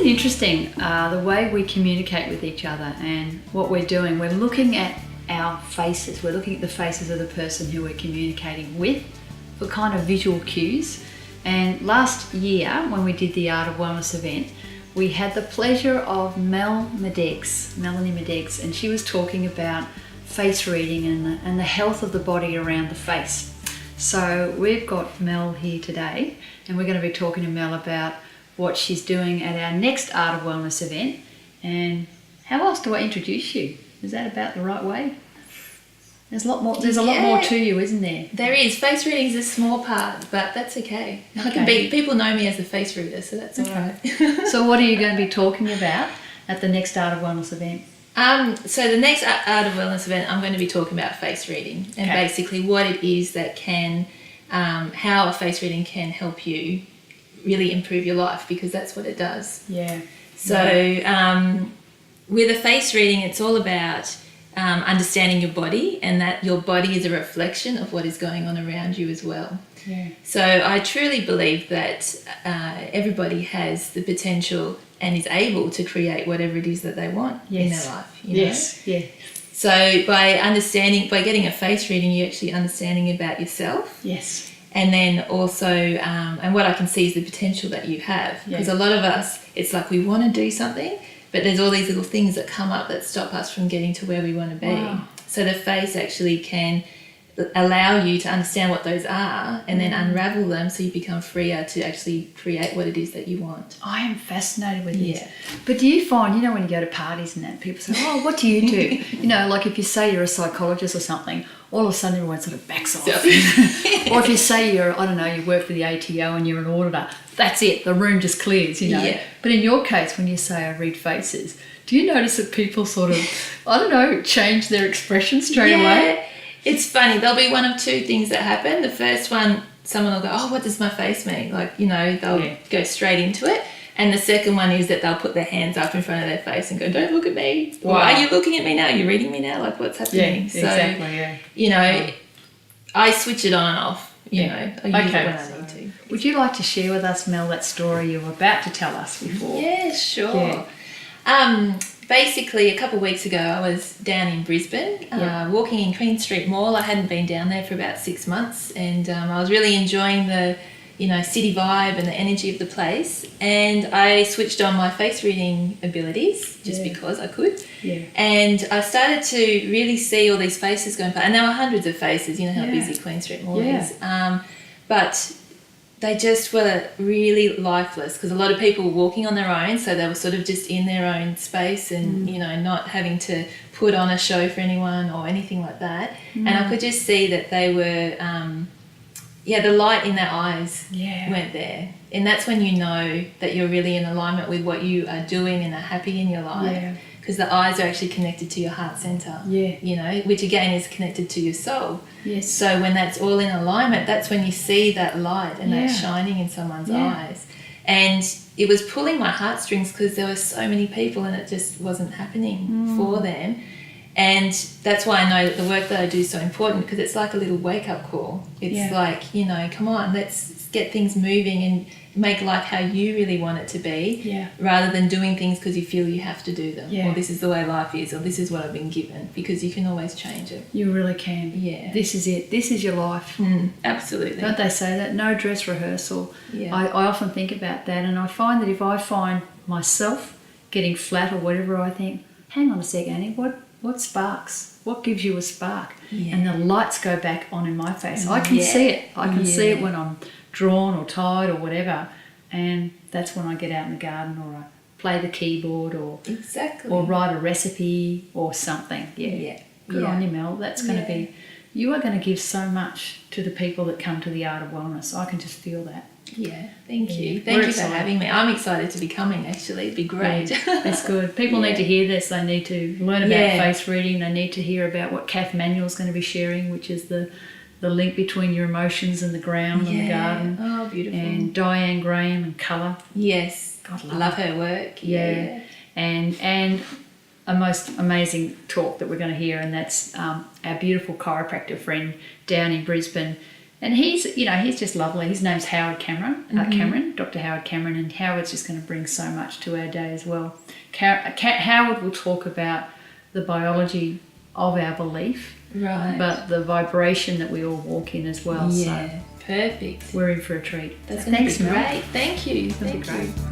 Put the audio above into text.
it interesting, the way we communicate with each other and what we're doing? We're looking at our faces. We're looking at the faces of the person who we're communicating with for kind of visual cues. And last year, when we did the Art of Wellness event, we had the pleasure of Mel Midegs, Melanie Midegs, and she was talking about face reading and the health of the body around the face. So we've got Mel here today, and we're going to be talking to Mel about what she's doing at our next Art of Wellness event. And how else do I introduce you? Is that about the right way? There's a lot more. There's a lot more to you, isn't there? There is. Face reading is a small part, but that's okay. People know me as a face reader, so that's all right. So what are you going to be talking about at the next Art of Wellness event? So the next Art of Wellness event, I'm going to be talking about face reading and basically what it is that can, how a face reading can help you really improve your life, because that's what it does. Yeah. So with a face reading, it's all about understanding your body, and that your body is a reflection of what is going on around you as well. Yeah. So I truly believe that everybody has the potential and is able to create whatever it is that they want in their life. Yes. Yeah. So by getting a face reading, you're actually understanding about yourself. Yes. And then also, and what I can see is the potential that you have. Because a lot of us, it's like we want to do something, but there's all these little things that come up that stop us from getting to where we want to be. Wow. So the face actually can allow you to understand what those are and then unravel them, so you become freer to actually create what it is that you want. I am fascinated with this. But do you find, when you go to parties and that, people say, oh, what do you do? Like if you say you're a psychologist or something, all of a sudden everyone sort of backs off. Or if you say you work for the ATO and you're an auditor, that's it, the room just clears, Yeah. But in your case, when you say I read faces, do you notice that people sort of, change their expression straight away? It's funny. There'll be one of two things that happen. The first one, someone will go, oh, what does my face mean? They'll go straight into it. And the second one is that they'll put their hands up in front of their face and go, don't look at me. Wow. Or, are you looking at me now? Are you reading me now? Like, what's happening? Exactly, I switch it on and off. I use it when I need to. Would you like to share with us, Mel, that story you were about to tell us before? Yeah, sure. Yeah. Basically, a couple of weeks ago, I was down in Brisbane, walking in Queen Street Mall. I hadn't been down there for about 6 months, and I was really enjoying the, city vibe and the energy of the place. And I switched on my face reading abilities just because I could. Yeah. And I started to really see all these faces going past, and there were hundreds of faces. You know how busy Queen Street Mall is. But they just were really lifeless, because a lot of people were walking on their own, so they were sort of just in their own space and, not having to put on a show for anyone or anything like that. And I could just see that they were, the light in their eyes weren't there. And that's when you know that you're really in alignment with what you are doing and are happy in your life. Because the eyes are actually connected to your heart centre, which again is connected to your soul. Yes. So when that's all in alignment, that's when you see that light and that shining in someone's eyes. And it was pulling my heartstrings, because there were so many people and it just wasn't happening for them. And that's why I know that the work that I do is so important, because it's like a little wake-up call. It's like, come on, let's get things moving and make life how you really want it to be, rather than doing things because you feel you have to do them, or this is the way life is, or this is what I've been given, because you can always change it. You really can. Yeah. This is it. This is your life. Absolutely. Don't they say that? No dress rehearsal. Yeah. I often think about that, and I find that if I find myself getting flat or whatever, I think, hang on a sec, Annie, what sparks? What gives you a spark? Yeah. And the lights go back on in my face. I can see it. I can see it when I'm drawn or tired or whatever, and that's when I get out in the garden, or I play the keyboard, or write a recipe or something. Good on you, Mel. That's going to be, you are going to give so much to the people that come to the Art of Wellness. I can just feel that. Thank you for having me. I'm excited to be coming, actually. It'd be great. That's good. People need to hear this. They need to learn about face reading. They need to hear about what Kath Manuel's going to be sharing, which is the link between your emotions and the ground and the garden. Oh, beautiful. And Diane Graham and colour. Yes. God, love her work. Yeah. And a most amazing talk that we're going to hear, and that's our beautiful chiropractor friend down in Brisbane, And he's just lovely. His name's Howard Cameron, Dr. Howard Cameron, and Howard's just going to bring so much to our day as well. Howard will talk about the biology of our belief, Right. but the vibration that we all walk in as well. Yeah, So perfect. we're in for a treat. That's So going to thanks, be Mel. great. Thank you. That'd be Thank great. you.